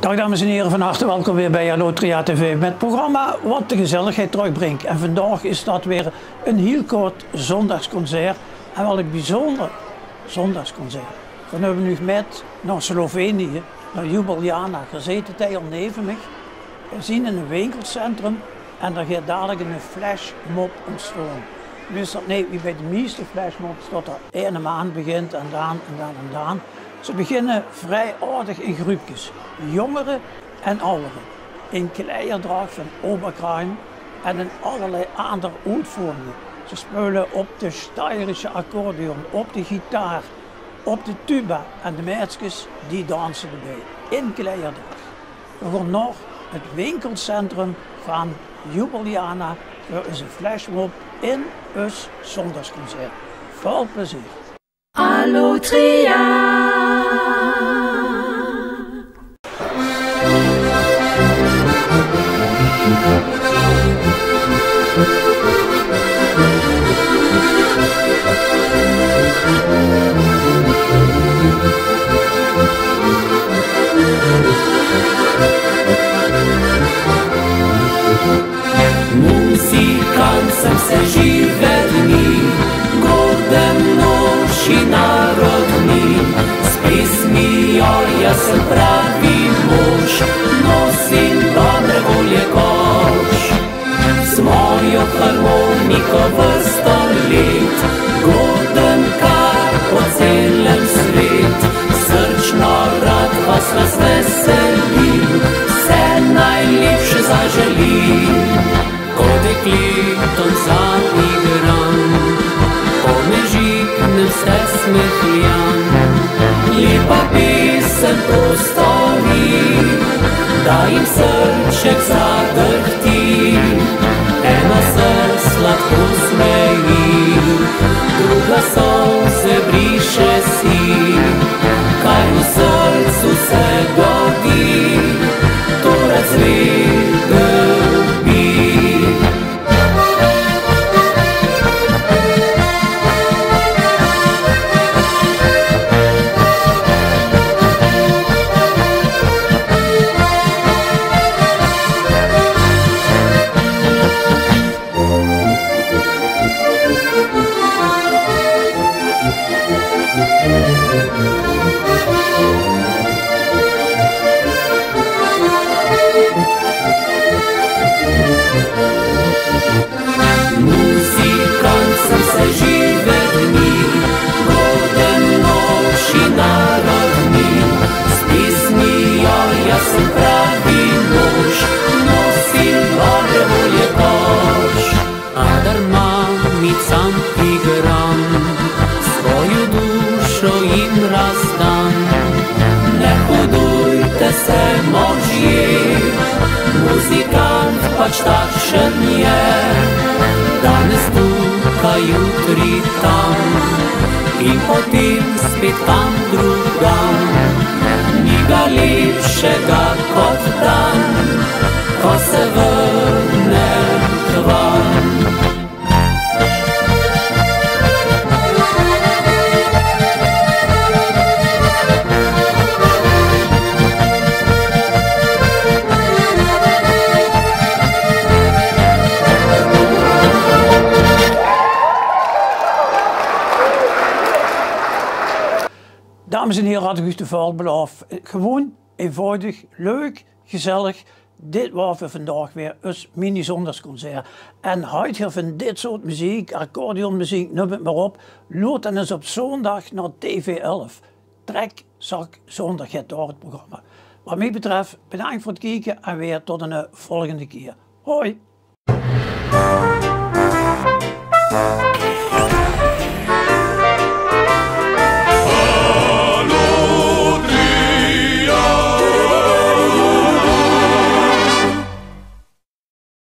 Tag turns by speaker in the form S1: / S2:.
S1: Dag dames en heren, van harte welkom weer bij Hallo Tria TV met het programma wat de gezelligheid terugbrengt. En vandaag is dat weer een heel kort zondagsconcert. En wel een bijzonder zondagsconcert. Dan hebben we nu met naar Slovenië, naar Ljubljana. Daar zitten hij al neven mij. We zien in een winkelcentrum en daar gaat dadelijk een flashmob ontstaan. Dus dat nee, wie bij de meeste flashmobs dat er ene maand begint en dan en dan en dan. Ze beginnen vrij aardig in groepjes, jongeren en ouderen, in kleierdracht van Oberkruin en in allerlei andere uitvoeringen. Ze spelen op de Steirische accordeon, op de gitaar, op de tuba en de meisjes die dansen erbij, in kleierdracht. We gaan naar het winkelcentrum van Ljubljana voor een flashmob in het zondagsconcert. Veel plezier!
S2: Hallo Tria!
S3: Muzikant sem se žive dni, godem noši narodni, s pesmijo jaz sem pravi mož, nosim dobre volje koš. Z mojo harmoniko vrsto let, godem kar po celem svet, srčno rad vas razveselim, vse najlepše zaželim. Ko dekletom zaigram, pomežiknem se smehljam, lepa pesem postavi, da jim srček zadrhti. Ena se sladko smeji, druga solze briše si, kaj v srcu se godi, to razvedel bi. Muzikant sem se žive dni, godem noši narodni, s pesmijo jaz sem pravi mož, nosim dobre volje koš. A darma micam igram, svojo dušo jim razdam. Ne hudujte se možje, muzikant pač takšen je, danes tukaj, jutri tam in potem spet tam drugam. Ni ga lepšega kot dan, ko se vrnem k vam.
S1: Dames en heren, had ik u toevallig beloofd. Gewoon, eenvoudig, leuk, gezellig. Dit was voor vandaag weer een mini-zondagsconcert. En houd je van dit soort muziek, accordeonmuziek, noem het maar op. Lood dan eens op zondag naar TV11. Trek, zak, zondag het door het programma. Wat mij betreft, bedankt voor het kijken en weer tot een volgende keer. Hoi!